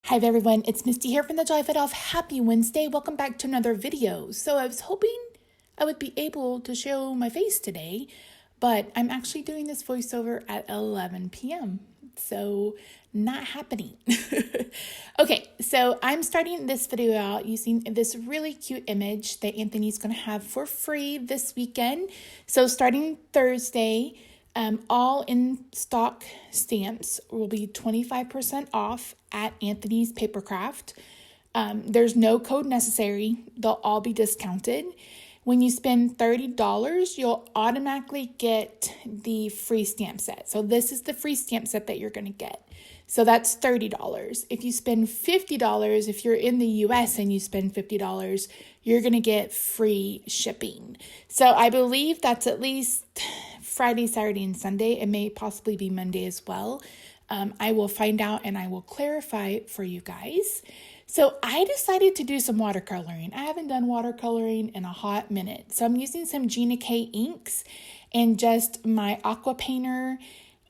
Hi there, everyone. It's Misty here from TheJollyFatElf. Happy Wednesday. Welcome back to another video. So I was hoping I would be able to show my face today, but I'm actually doing this voiceover at 11 p.m. So not happening. Okay, so I'm starting this video out using this really cute image that Anthony's going to have for free this weekend. So starting Thursday, all in stock stamps will be 25% off at Anthony's Papercraft. There's no code necessary. They'll all be discounted. When you spend $30, you'll automatically get the free stamp set. So this is the free stamp set that you're going to get. So that's $30. If you spend $50, if you're in the US and you spend $50, you're going to get free shipping. So I believe that's at least Friday, Saturday, and Sunday. It may possibly be Monday as well. I will find out and I will clarify for you guys. So I decided to do some watercoloring. I haven't done watercoloring in a hot minute. So I'm using some Gina K inks and just my aqua painter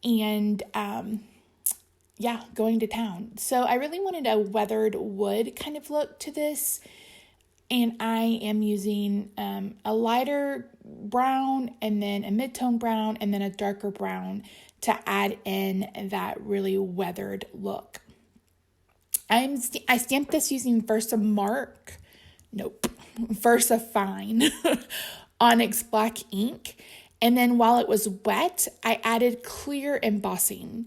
and going to town. So I really wanted a weathered wood kind of look to this. And I am using a lighter brown and then a mid-tone brown and then a darker brown to add in that really weathered look. I stamped this using Versa Fine Onyx black ink. And then while it was wet, I added clear embossing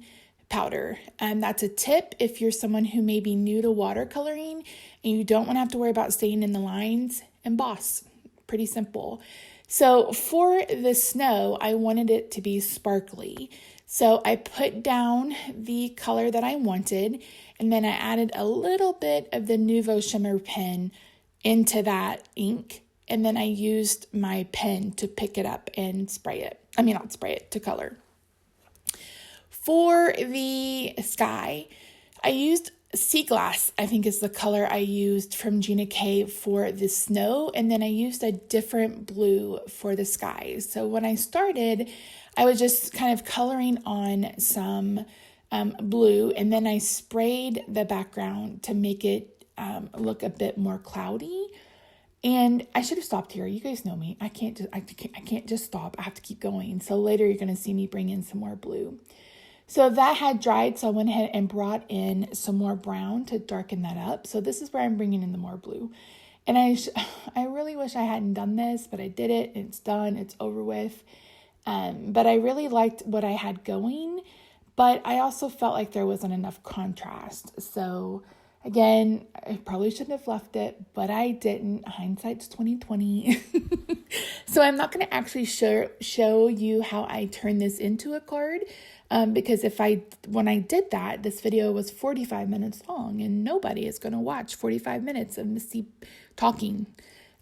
powder. And that's a tip if you're someone who may be new to watercoloring and you don't want to have to worry about staying in the lines, emboss. Pretty simple. So for the snow, I wanted it to be sparkly. So I put down the color that I wanted, and then I added a little bit of the Nuvo Shimmer pen into that ink. And then I used my pen to pick it up and to color. For the sky, I used sea glass, I think is the color I used from Gina K for the snow. And then I used a different blue for the sky. So when I started, I was just kind of coloring on some blue, and then I sprayed the background to make it look a bit more cloudy. And I should have stopped here. You guys know me. I can't just stop. I have to keep going. So later you're going to see me bring in some more blue. So that had dried, so I went ahead and brought in some more brown to darken that up. So this is where I'm bringing in the more blue. And I really wish I hadn't done this, but I did it. It's done. It's over with. But I really liked what I had going, but I also felt like there wasn't enough contrast. So again, I probably shouldn't have left it, but I didn't. Hindsight's 2020. So I'm not going to actually show you how I turn this into a card. Because when I did that, this video was 45 minutes long and nobody is going to watch 45 minutes of Misty talking.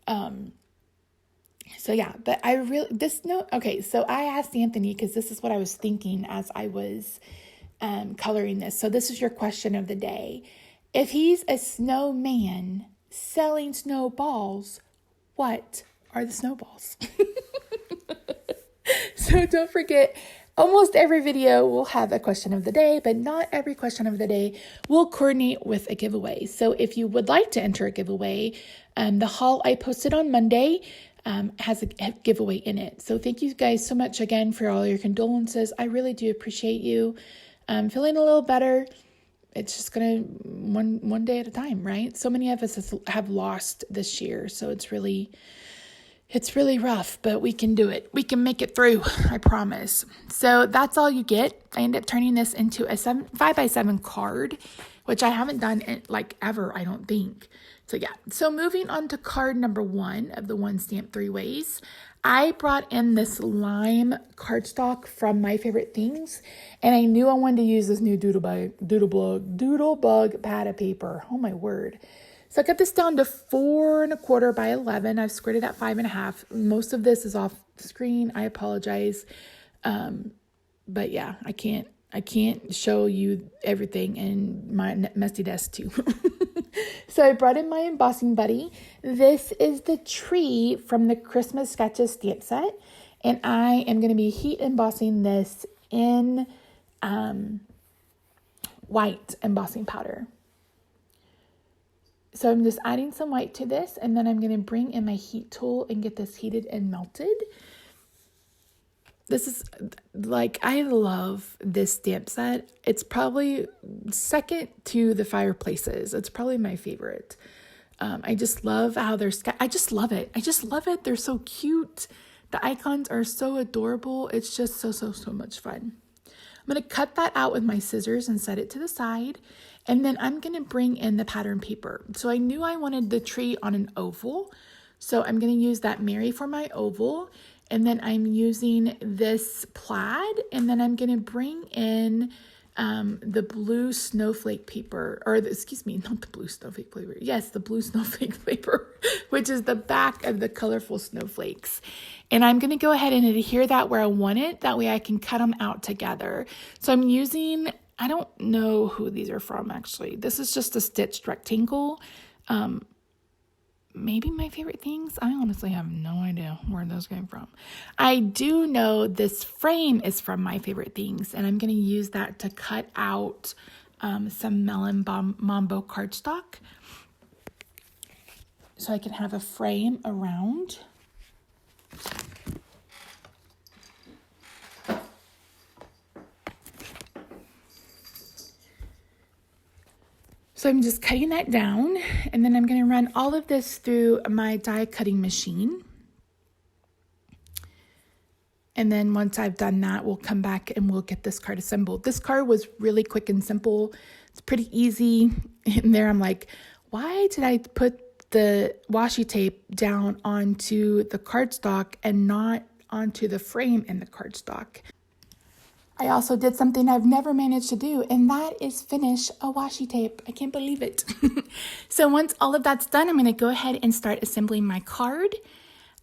So yeah, but so I asked Anthony, because this is what I was thinking as I was coloring this. So this is your question of the day. If he's a snowman selling snowballs, what are the snowballs? So don't forget, almost every video will have a question of the day, but not every question of the day will coordinate with a giveaway. So if you would like to enter a giveaway, the haul I posted on Monday has a giveaway in it. So thank you guys so much again for all your condolences. I really do appreciate you. I'm feeling a little better. It's just going to one day at a time, right? So many of us have lost this year. So it's really rough, but we can do it. We can make it through, I promise. So that's all you get. I ended up turning this into a 5x7 card, which I haven't done ever, I don't think. So yeah, so moving on to card number 1 of the One Stamp 3 Ways. I brought in this lime cardstock from My Favorite Things, and I knew I wanted to use this new Doodlebug pad of paper. Oh my word. So I cut this down to 4 1/4 by 11. I've squared it at 5 1/2. Most of this is off screen. I apologize. But yeah, I can't show you everything in my messy desk too. So I brought in my embossing buddy. This is the tree from the Christmas Sketches stamp set. And I am going to be heat embossing this in white embossing powder. So I'm just adding some white to this, and then I'm going to bring in my heat tool and get this heated and melted. This is like, I love this stamp set. It's probably second to the fireplaces. It's probably my favorite. I just love how they're, I just love it. I just love it. They're so cute. The icons are so adorable. It's just so much fun. I'm going to cut that out with my scissors and set it to the side. And then I'm going to bring in the pattern paper. So I knew I wanted the tree on an oval. So I'm going to use that Mary for my oval. And then I'm using this plaid. And then I'm going to bring in the blue snowflake paper, or excuse me, not the blue snowflake paper. Yes, the blue snowflake paper, which is the back of the colorful snowflakes. And I'm going to go ahead and adhere that where I want it. That way I can cut them out together. So I'm using, I don't know who these are from actually. This is just a stitched rectangle. Maybe My Favorite Things. I honestly have no idea where those came from. I do know this frame is from My Favorite Things, and I'm going to use that to cut out some Melon Mambo cardstock so I can have a frame around. So I'm just cutting that down, and then I'm going to run all of this through my die cutting machine. And then once I've done that, we'll come back and we'll get this card assembled. This card was really quick and simple. It's pretty easy. In there, I'm like, why did I put the washi tape down onto the cardstock and not onto the frame in the cardstock? I also did something I've never managed to do, and that is finish a washi tape. I can't believe it. So once all of that's done, I'm going to go ahead and start assembling my card.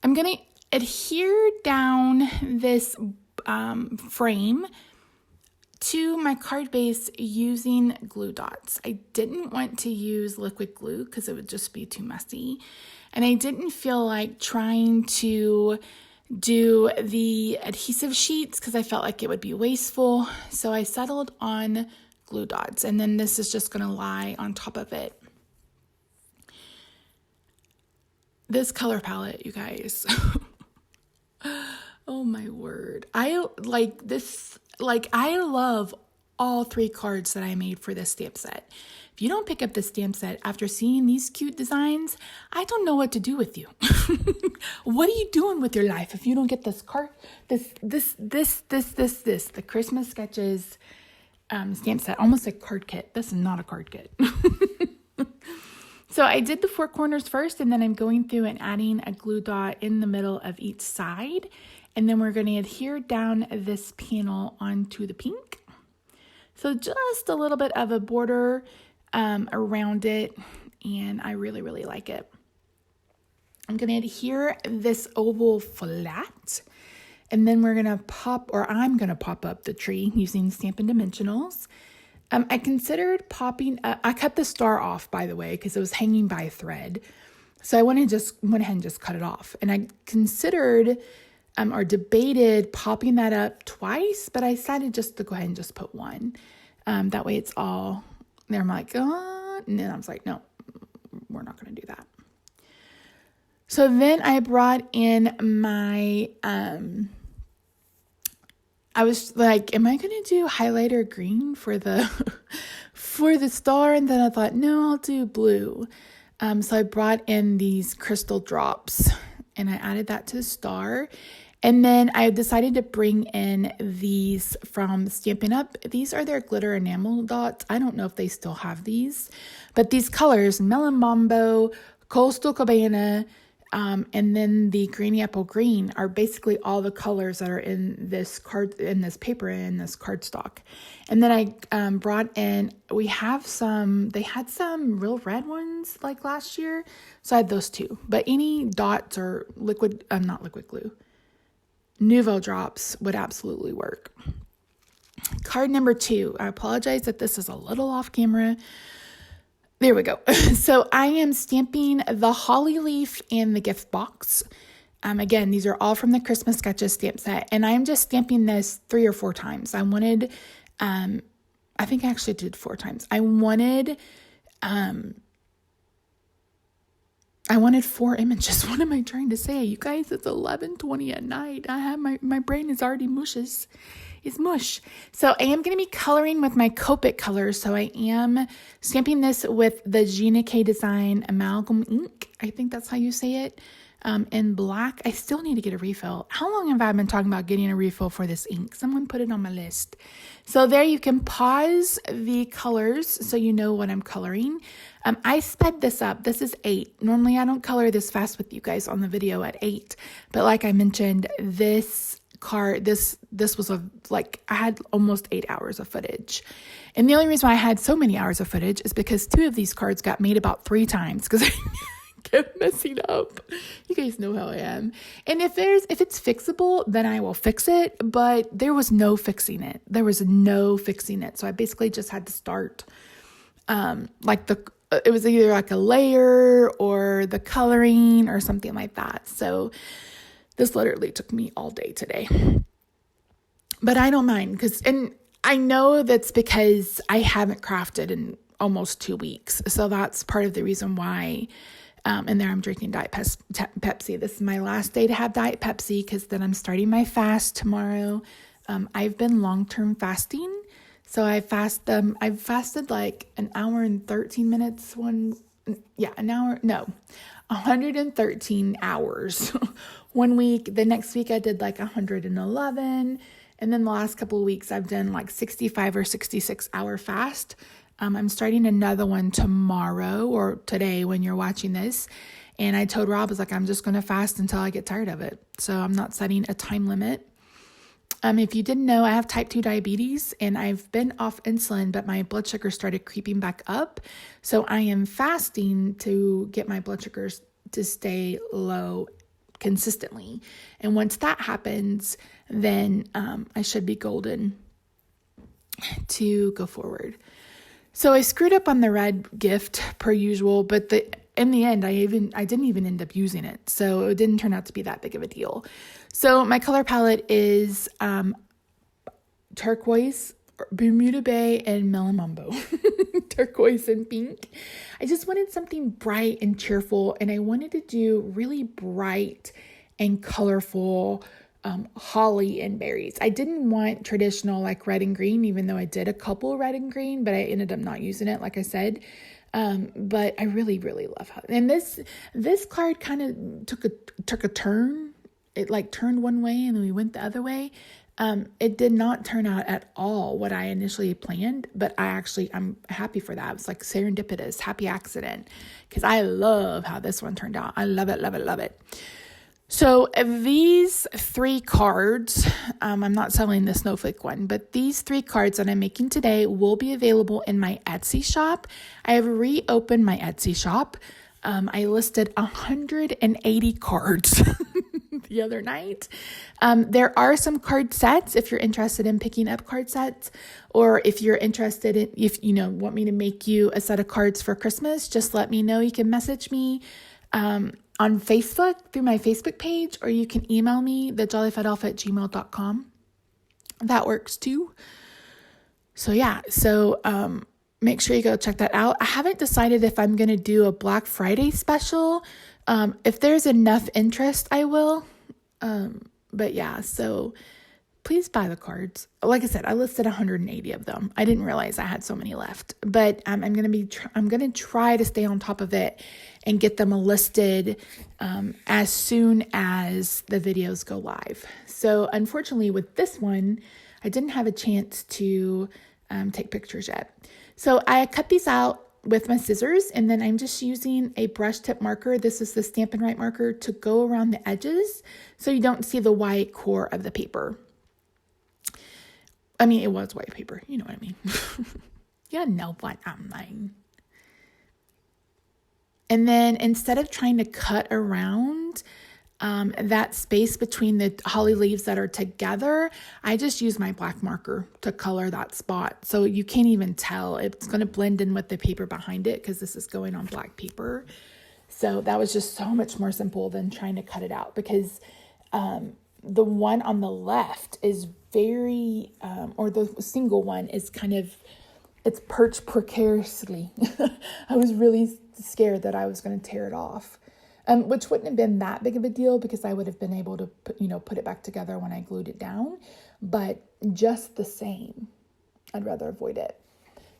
I'm going to adhere down this frame to my card base using glue dots. I didn't want to use liquid glue because it would just be too messy. And I didn't feel like trying to do the adhesive sheets because I felt like it would be wasteful. So I settled on glue dots, and then this is just going to lie on top of it. This color palette, you guys. Oh my word. I like this. Like, I love all 3 cards that I made for this stamp set. If you don't pick up the stamp set after seeing these cute designs, I don't know what to do with you. What are you doing with your life if you don't get this card, the Christmas Sketches stamp set, almost like card kit. This is not a card kit. So I did the 4 corners first, and then I'm going through and adding a glue dot in the middle of each side. And then we're going to adhere down this panel onto the pink. So just a little bit of a border around it, and I really like it. I'm going to adhere this oval flat, and then I'm going to pop up the tree using Stampin' Dimensionals. I considered popping, I cut the star off, by the way, because it was hanging by a thread. So I went ahead and just cut it off. And I considered or debated popping that up twice, but I decided just to go ahead and just put one. That way it's all there. I'm like, oh, and then I was like, no, we're not going to do that. So then I brought in my, I was like, am I going to do highlighter green for the, for the star? And then I thought, no, I'll do blue. So I brought in these crystal drops and I added that to the star. And then I decided to bring in these from Stampin' Up. These are their glitter enamel dots. I don't know if they still have these, but these colors, Melon Mambo, Coastal Cabana, and then the Greeny Apple Green are basically all the colors that are in this card, in this paper, in this cardstock. And then I brought in, they had some real red ones like last year. So I had those too. But any dots or not liquid glue, Nuvo drops would absolutely work. Card number 2. I apologize that this is a little off camera. There we go. So I am stamping the holly leaf and the gift box. Again, these are all from the Christmas Sketches stamp set. And I'm just stamping this 3 or 4 times. I wanted, I think I actually did 4 times. I wanted I wanted 4 images. What am I trying to say? You guys, it's 11:20 at night. I have my brain is already mushes. It's mush. So I am going to be coloring with my Copic colors. So I am stamping this with the Gina K Design Amalgam ink. I think that's how you say it. In black. I still need to get a refill. How long have I been talking about getting a refill for this ink? Someone put it on my list. So there you can pause the colors so you know what I'm coloring. I sped this up. This is 8. Normally I don't color this fast with you guys on the video at 8. But like I mentioned, this card, this was I had almost 8 hours of footage. And the only reason why I had so many hours of footage is because 2 of these cards got made about 3 times because I kept messing up. You guys know how I am. And if it's fixable, then I will fix it. But there was no fixing it. So I basically just had to start, it was either like a layer or the coloring or something like that. So this literally took me all day today. But I don't mind and I know that's because I haven't crafted in almost 2 weeks. So that's part of the reason why. And there I'm drinking Diet Pepsi. This is my last day to have Diet Pepsi because then I'm starting my fast tomorrow. I've been long-term fasting. So I've fasted like an hour and 13 minutes 113 hours 1 week. The next week I did like 111. And then the last couple of weeks I've done like 65 or 66 hour fast. I'm starting another one tomorrow or today when you're watching this. And I told Rob, I was like, I'm just going to fast until I get tired of it. So I'm not setting a time limit. If you didn't know, I have type 2 diabetes and I've been off insulin, but my blood sugar started creeping back up. So I am fasting to get my blood sugars to stay low consistently. And once that happens, then I should be golden to go forward. So I screwed up on the red gift per usual, but in the end, I didn't even end up using it. So it didn't turn out to be that big of a deal. So my color palette is turquoise, Bermuda Bay, and Melamumbo. Turquoise and pink. I just wanted something bright and cheerful, and I wanted to do really bright and colorful holly and berries. I didn't want traditional like red and green, even though I did a couple red and green, but I ended up not using it, like I said. But I really, really love how, and this card kind of took a turn. It like turned one way and then we went the other way. It did not turn out at all what I initially planned, but I'm happy for that. It was like serendipitous, happy accident, because I love how this one turned out. I love it, love it, love it. So these 3 cards, I'm not selling the snowflake one, but these 3 cards that I'm making today will be available in my Etsy shop. I have reopened my Etsy shop. I listed 180 cards the other night. There are some card sets if you're interested in picking up card sets, or if you're interested in, if you want me to make you a set of cards for Christmas, just let me know. You can message me on Facebook through my Facebook page, or you can email me, TheJollyFatElf@gmail.com. That works too. So yeah, make sure you go check that out. I haven't decided if I'm going to do a Black Friday special. If there's enough interest, I will. But yeah, so please buy the cards. Like I said, I listed 180 of them. I didn't realize I had so many left, but I'm going to try to stay on top of it and get them listed as soon as the videos go live. So unfortunately with this one, I didn't have a chance to take pictures yet. So I cut these out with my scissors, and then I'm just using a brush tip marker. This is the Stampin' Right marker to go around the edges so you don't see the white core of the paper. I mean, it was white paper. You know what I mean. You know what I mean. And then instead of trying to cut around that space between the holly leaves that are together, I just use my black marker to color that spot. So you can't even tell. It's going to blend in with the paper behind it because this is going on black paper. So that was just so much more simple than trying to cut it out, because the one on the left is very, or the single one is it's perched precariously. I was really scared that I was going to tear it off. which wouldn't have been that big of a deal because I would have been able to put it back together when I glued it down. But just the same, I'd rather avoid it.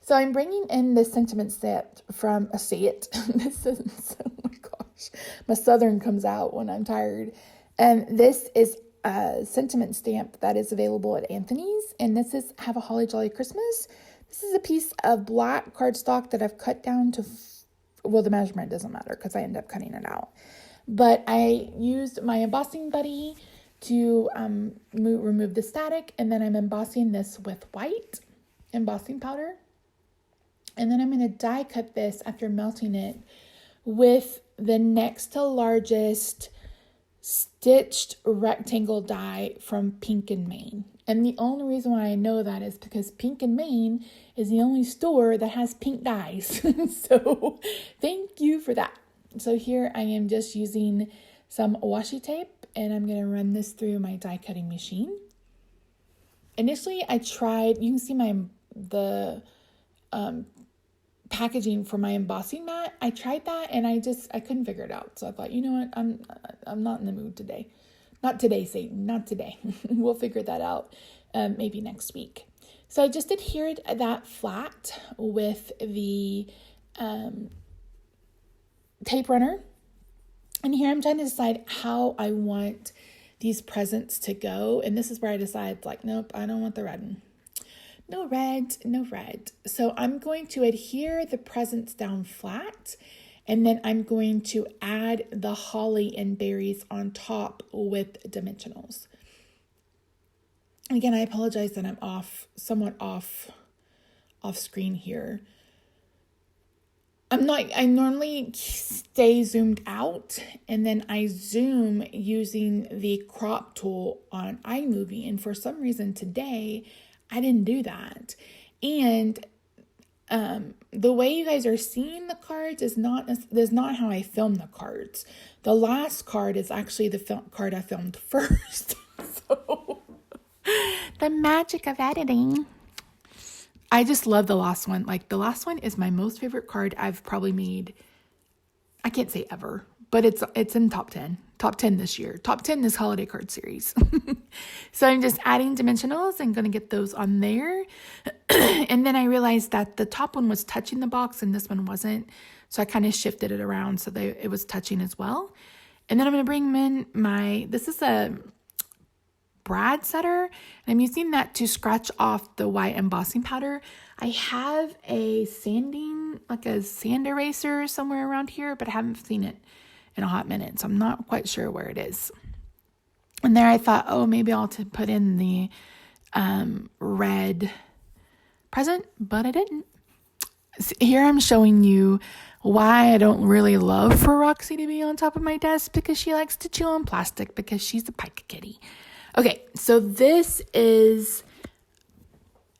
So I'm bringing in this sentiment set from a set. This is, oh my gosh, my Southern comes out when I'm tired. And this is a sentiment stamp that is available at Anthony's. And this is Have a Holly Jolly Christmas. This is a piece of black cardstock that I've cut down to, well, the measurement doesn't matter because I end up cutting it out. But I used my embossing buddy to remove the static. And then I'm embossing this with white embossing powder. And then I'm going to die cut this after melting it with the next to largest stitched rectangle die from Pink and Main. And the only reason why I know that is because Pink and Main is the only store that has pink dies. So thank you for that. So here I am just using some washi tape and I'm going to run this through my die cutting machine. Initially I tried, you can see the packaging for my embossing mat. I tried that and I couldn't figure it out. So I thought, you know what, I'm not in the mood today. Not today, Satan, not today. We'll figure that out maybe next week. So I just adhered that flat with the tape runner. And here I'm trying to decide how I want these presents to go. And this is where I decided, like, nope, I don't want the red one. No red, no red. So I'm going to adhere the presents down flat, and then I'm going to add the holly and berries on top with dimensionals. Again, I apologize that I'm somewhat off screen here. I normally stay zoomed out, and then I zoom using the crop tool on iMovie, and for some reason today, I didn't do that. And the way you guys are seeing the cards is not how I film the cards. The last card is actually the card I filmed first. So the magic of editing. I just love the last one. Like, the last one is my most favorite card I've probably made. I can't say ever, but it's in top 10. Top 10 this year. Top 10 this holiday card series. So I'm just adding dimensionals and going to get those on there. And then I realized that the top one was touching the box and this one wasn't. So I kind of shifted it around so that it was touching as well. And then I'm going to bring in this is a brad setter. And I'm using that to scratch off the white embossing powder. I have a sand eraser somewhere around here, but I haven't seen it in a hot minute. So I'm not quite sure where it is. And there I thought, oh, maybe I'll put in the red present, but I didn't. So here I'm showing you why I don't really love for Roxy to be on top of my desk, because she likes to chew on plastic because she's a pike kitty. Okay, so this is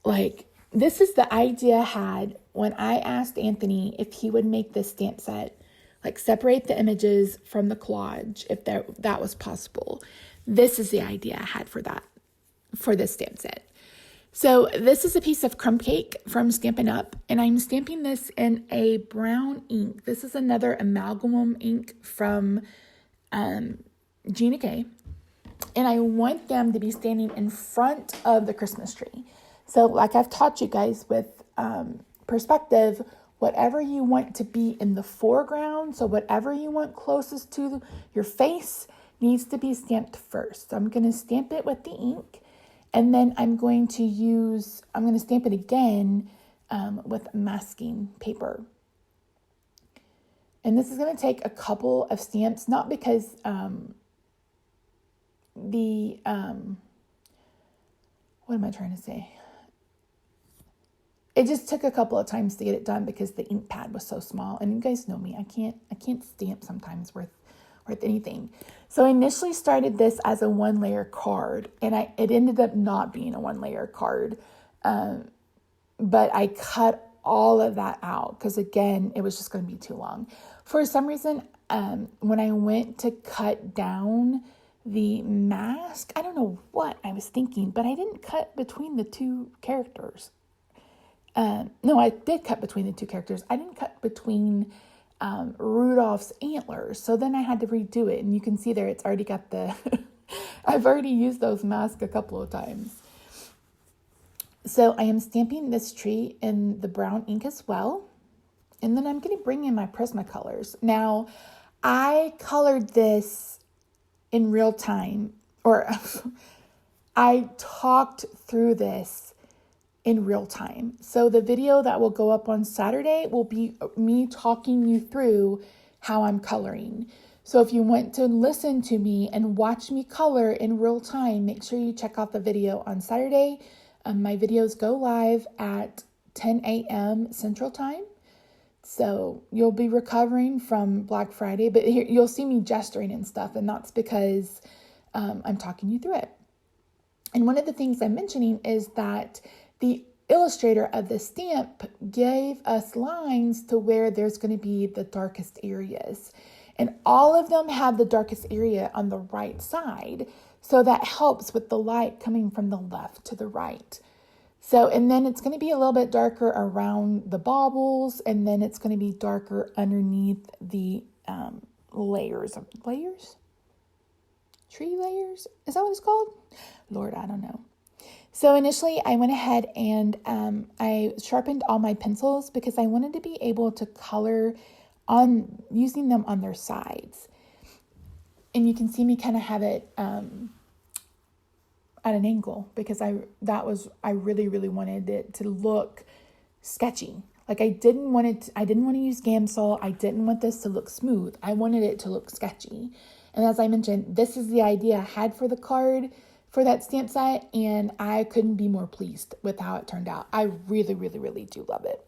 the idea I had when I asked Anthony if he would make this stamp set, like separate the images from the collage, if that was possible. This is the idea I had for this stamp set. So this is a piece of crumb cake from Stampin' Up, and I'm stamping this in a brown ink. This is another amalgam ink from Gina K. And I want them to be standing in front of the Christmas tree. So like I've taught you guys with perspective, whatever you want to be in the foreground, so whatever you want closest to your face needs to be stamped first. So I'm going to stamp it with the ink, and then I'm going to stamp it again with masking paper. And this is going to take a couple of stamps, not because what am I trying to say? It just took a couple of times to get it done because the ink pad was so small. And you guys know me, I can't stamp sometimes worth anything. So I initially started this as a 1-layer card, and it ended up not being a 1-layer card. But I cut all of that out because, again, it was just going to be too long. For some reason, when I went to cut down the mask, I don't know what I was thinking, but I didn't cut between the two characters. No, I did cut between the two characters. I didn't cut between Rudolph's antlers. So then I had to redo it. And you can see there, it's already got the, I've already used those masks a couple of times. So I am stamping this tree in the brown ink as well. And then I'm going to bring in my Prismacolors. Now, I colored this in real time, or I talked through this in real time. So the video that will go up on Saturday will be me talking you through how I'm coloring. So if you want to listen to me and watch me color in real time, make sure you check out the video on Saturday. My videos go live at 10 a.m. Central Time. So you'll be recovering from Black Friday, but here you'll see me gesturing and stuff, and that's because I'm talking you through it. And one of the things I'm mentioning is that the illustrator of the stamp gave us lines to where there's going to be the darkest areas. And all of them have the darkest area on the right side. So that helps with the light coming from the left to the right. So, and then it's going to be a little bit darker around the baubles, and then it's going to be darker underneath the layers. Tree layers? Is that what it's called? Lord, I don't know. So initially I went ahead and I sharpened all my pencils because I wanted to be able to color on using them on their sides. And you can see me kind of have it at an angle because I really, really wanted it to look sketchy. Like I didn't want to use Gamsol. I didn't want this to look smooth. I wanted it to look sketchy. And as I mentioned, this is the idea I had for the card for that stamp set, and I couldn't be more pleased with how it turned out. I really, really, really do love it.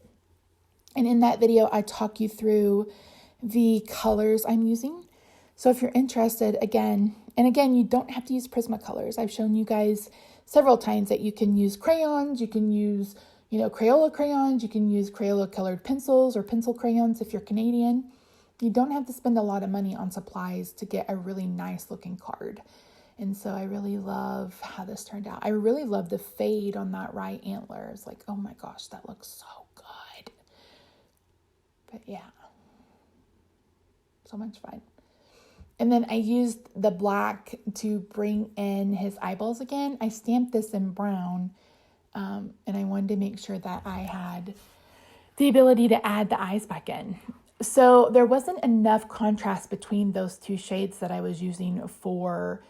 And in that video, I talk you through the colors I'm using. So if you're interested, again, you don't have to use Prismacolors. I've shown you guys several times that you can use crayons, you can use, Crayola crayons, you can use Crayola colored pencils or pencil crayons if you're Canadian. You don't have to spend a lot of money on supplies to get a really nice looking card. And so I really love how this turned out. I really love the fade on that right antler. It's like, oh my gosh, that looks so good. But yeah, so much fun. And then I used the black to bring in his eyeballs again. I stamped this in brown, and I wanted to make sure that I had the ability to add the eyes back in. So there wasn't enough contrast between those two shades that I was using for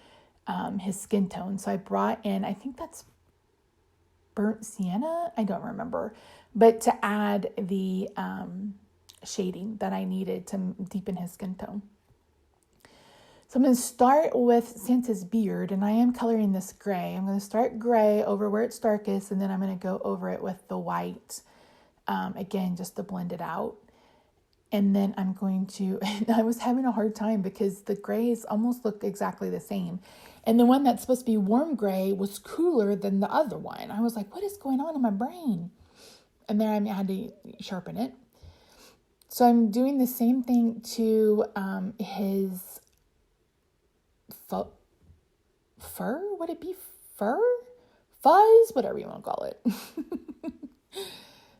his skin tone. So I brought in, I think that's burnt sienna. I don't remember, but to add the shading that I needed to deepen his skin tone. So I'm going to start with Santa's beard, and I am coloring this gray. I'm going to start gray over where it's darkest, and then I'm going to go over it with the white, again, just to blend it out. And then I'm going to, I was having a hard time because the grays almost look exactly the same. And the one that's supposed to be warm gray was cooler than the other one. I was like, what is going on in my brain? And then I had to sharpen it. So I'm doing the same thing to his fur? Would it be fur? Fuzz? Whatever you want to call it.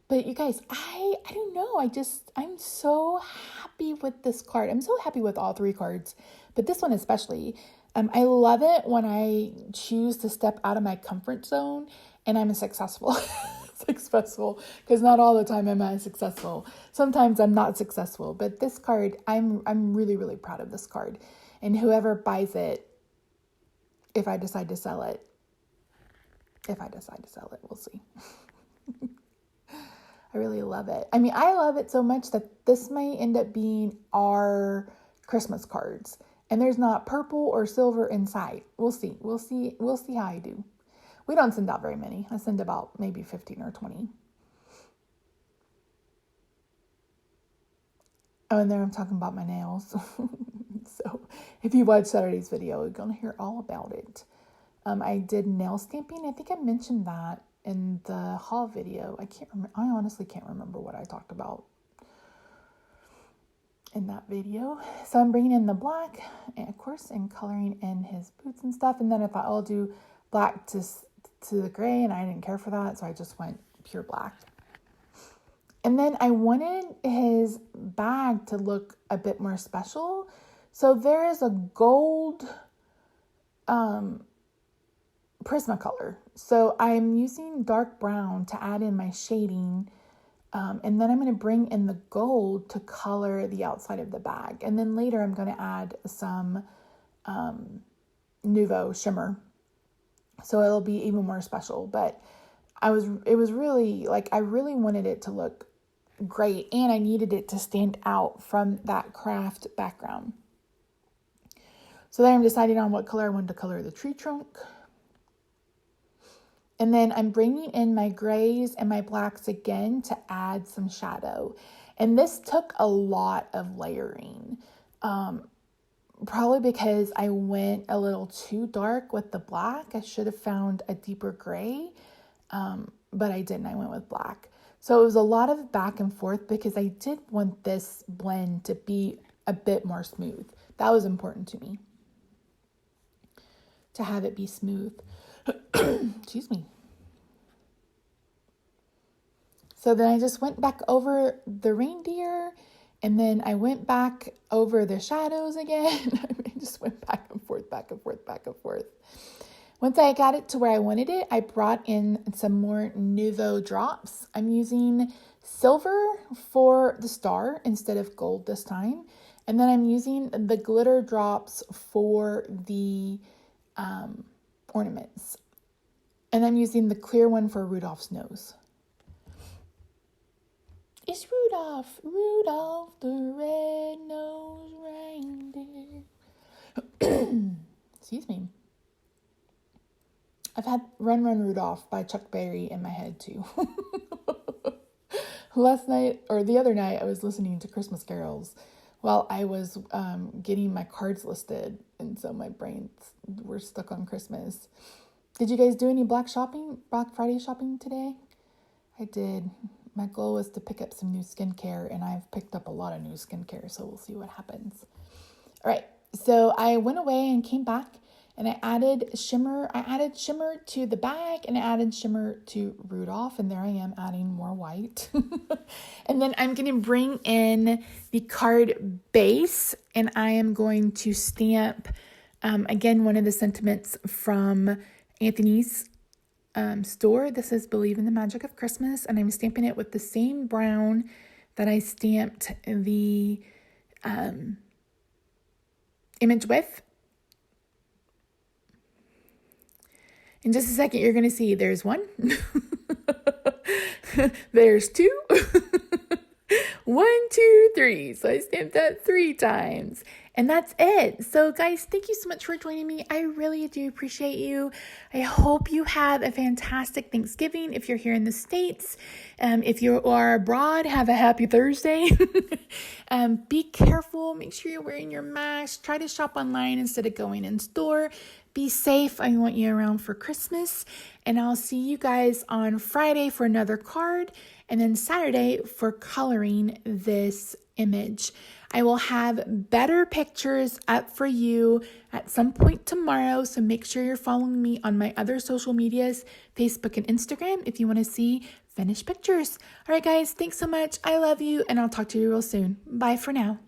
But you guys, I don't know. I'm so happy with this card. I'm so happy with all three cards, but this one especially. I love it when I choose to step out of my comfort zone and I'm successful. Because not all the time am I successful. Sometimes I'm not successful, but this card, I'm really, really proud of this card. And whoever buys it, if I decide to sell it, we'll see. I really love it. I mean, I love it so much that this may end up being our Christmas cards. And there's not purple or silver inside. We'll see how I do. We don't send out very many. I send about maybe 15 or 20. Oh, and there I'm talking about my nails. So if you watch Saturday's video, you're going to hear all about it. I did nail stamping. I think I mentioned that in the haul video. I honestly can't remember what I talked about in that video. So I'm bringing in the black, and of course, and coloring in his boots and stuff. And then I thought I'll do black to the gray, and I didn't care for that, so I just went pure black. And then I wanted his bag to look a bit more special. So there is a gold Prismacolor. So I'm using dark brown to add in my shading. And then I'm going to bring in the gold to color the outside of the bag. And then later I'm going to add some Nuvo shimmer. So it'll be even more special. But it was really, like, I really wanted it to look great. And I needed it to stand out from that craft background. So then I'm deciding on what color I wanted to color the tree trunk. And then I'm bringing in my grays and my blacks again to add some shadow. And this took a lot of layering. Probably because I went a little too dark with the black. I should have found a deeper gray, but I didn't. I went with black. So it was a lot of back and forth because I did want this blend to be a bit more smooth. That was important to me, to have it be smooth. Excuse me. So then I just went back over the reindeer, and then I went back over the shadows again. I just went back and forth, back and forth, back and forth. Once I got it to where I wanted it, I brought in some more Nuvo drops. I'm using silver for the star instead of gold this time. And then I'm using the glitter drops for the ornaments. And I'm using the clear one for Rudolph's nose. It's Rudolph, Rudolph the red-nosed reindeer. Excuse me. I've had Run, Run, Rudolph by Chuck Berry in my head too. Last night, or the other night, I was listening to Christmas carols while I was getting my cards listed. And so my brains were stuck on Christmas. Did you guys do any Black Friday shopping today? I did. My goal was to pick up some new skincare, and I've picked up a lot of new skincare, so we'll see what happens. All right, so I went away and came back, and I added shimmer. I added shimmer to the bag, and I added shimmer to Rudolph, and there I am adding more white. And then I'm going to bring in the card base, and I am going to stamp, again, one of the sentiments from Anthony's store. This is Believe in the Magic of Christmas, and I'm stamping it with the same brown that I stamped the image with. In just a second, you're going to see there's one, there's two, 1, 2, 3. So I stamped that 3 times. And that's it. So guys, thank you so much for joining me. I really do appreciate you. I hope you have a fantastic Thanksgiving if you're here in the States. If you are abroad, have a happy Thursday. Be careful. Make sure you're wearing your mask. Try to shop online instead of going in store. Be safe. I want you around for Christmas. And I'll see you guys on Friday for another card. And then Saturday for coloring this image. I will have better pictures up for you at some point tomorrow, so make sure you're following me on my other social medias, Facebook and Instagram, if you want to see finished pictures. All right, guys, thanks so much. I love you, and I'll talk to you real soon. Bye for now.